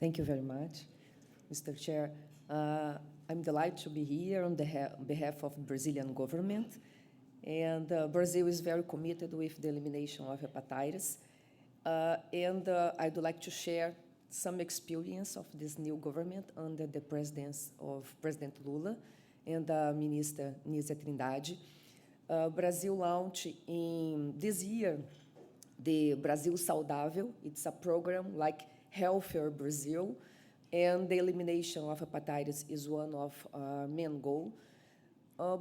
Thank you very much, Mr. Chair. I'm delighted to be here on behalf of the Brazilian government. And Brazil is very committed with the elimination of hepatitis. I'd like to share some experience of this new government under the presidency of President Lula and Minister Nízia Trindade. Brazil launched in this year the Brasil Saudável. It's a program like Healthier Brazil, and the elimination of hepatitis is one of our main goals.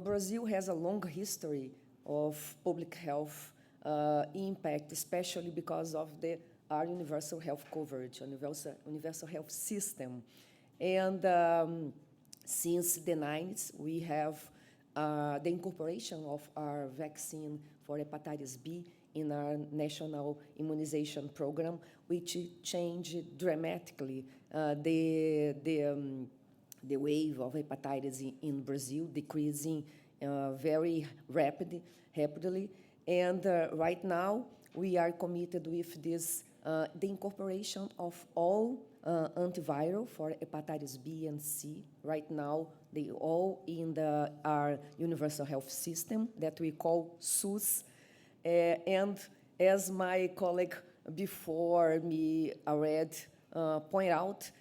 Brazil has a long history of public health impact, especially because of our universal health coverage, universal health system. And since the 90s, we have the incorporation of our vaccine for hepatitis B in our national immunization program, which changed dramatically the wave of hepatitis in Brazil, decreasing very rapidly. And right now, we are committed with this, the incorporation of all antiviral for hepatitis B and C. Right now, they all in our universal health system that we call SUS. And as my colleague before me already point out,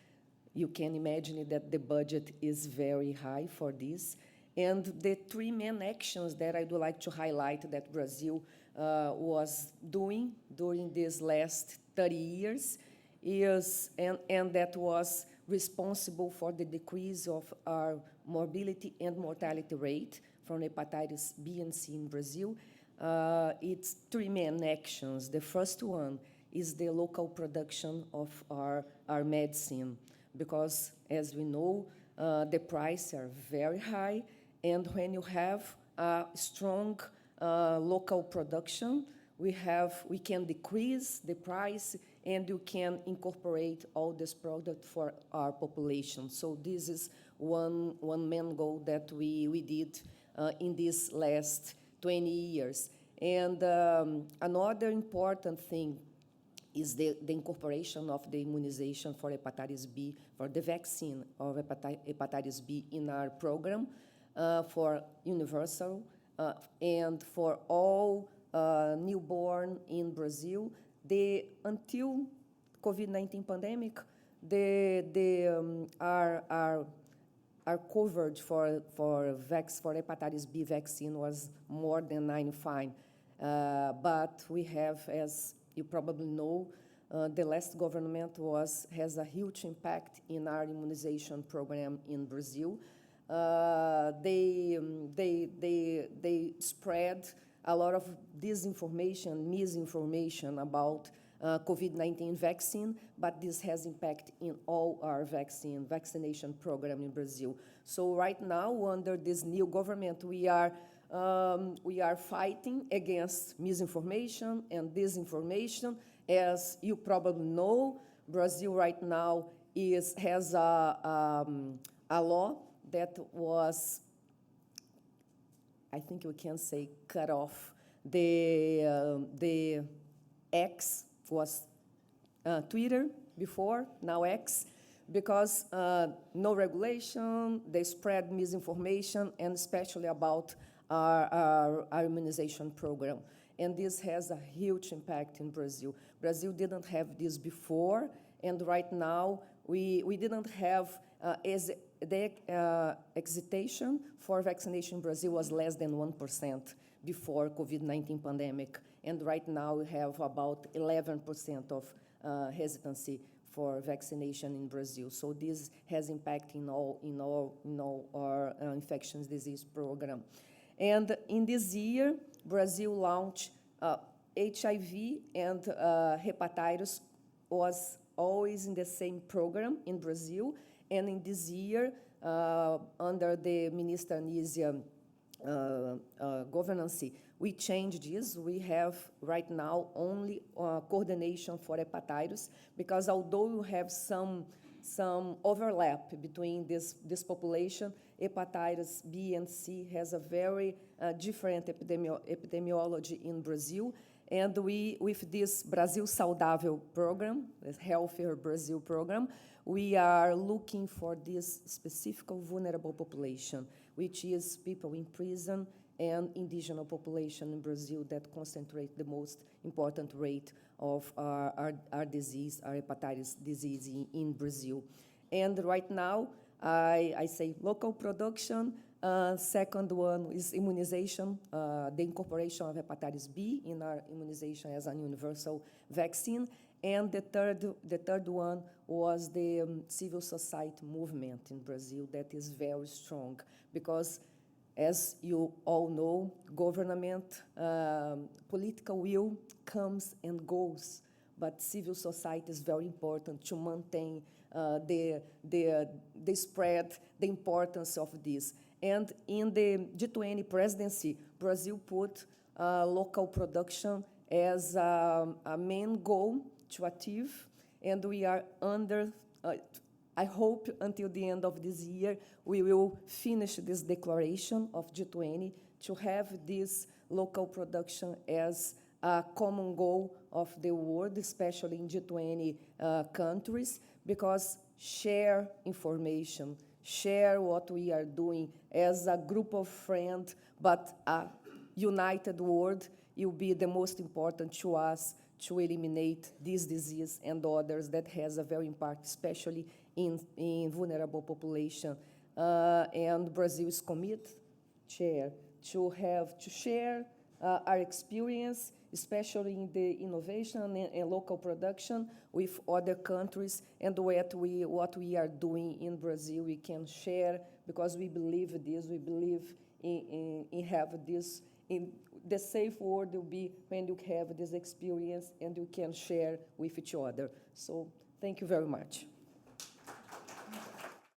you can imagine that the budget is very high for this. And the three main actions that I would like to highlight that Brazil was doing during these last 30 years is, and that was responsible for the decrease of our morbidity and mortality rate from hepatitis B and C in Brazil. It's three main actions. The first one is the local production of our medicine, because as we know, the prices are very high, and when you have a strong local production, we can decrease the price, and you can incorporate all this product for our population. So this is one main goal that we did in these last 20 years. And another important thing is the incorporation of the immunization for hepatitis B, for the vaccine of hepatitis B in our program for universal and for all newborn in Brazil. Until COVID-19 pandemic, our coverage for hepatitis B vaccine was more than 95. But we have, as you probably know, the last government has a huge impact in our immunization program in Brazil. They spread a lot of disinformation, misinformation about COVID-19 vaccine, but this has impact in all our vaccination program in Brazil. So right now, under this new government, we are fighting against misinformation and disinformation. As you probably know, Brazil right now has a law that was, I think we can say, cut off. The X was Twitter before, now X, because no regulation, they spread misinformation, and especially about our immunization program. And this has a huge impact in Brazil. Brazil didn't have this before, and right now we didn't have the excitation for vaccination in Brazil was less than 1% before COVID-19 pandemic. And right now we have about 11% of hesitancy for vaccination in Brazil. So this has impact in all our infectious disease program. And in this year, Brazil launched HIV and hepatitis was always in the same program in Brazil. And in this year, under the Minister Nízia governance, we changed this. We have right now only coordination for hepatitis, because although you have some overlap between this population, hepatitis B and C has a very different epidemiology in Brazil. And we, with this Brasil Saudável program, this Healthier Brazil program, we are looking for this specific vulnerable population, which is people in prison and indigenous population in Brazil that concentrate the most important rate of our disease, our hepatitis disease in Brazil. And right now, I say local production. Second one is immunization, the incorporation of hepatitis B in our immunization as an universal vaccine. And the third one was the civil society movement in Brazil that is very strong because, as you all know, government, political will comes and goes, but civil society is very important to maintain the spread, the importance of this. And in the G20 presidency, Brazil put local production as a main goal to achieve, and we are under, I hope until the end of this year, we will finish this declaration of G20 to have this local production as a common goal of the world, especially in G20 countries, because share information, share what we are doing as a group of friends, but a united world will be the most important to us to eliminate this disease and others that has a very impact, especially in vulnerable population. And Brazil is committed, Chair, to share our experience, especially in the innovation and local production with other countries, and what we are doing in Brazil, we can share because we believe this. We believe in have this. In the safe world will be when you have this experience and you can share with each other. So thank you very much.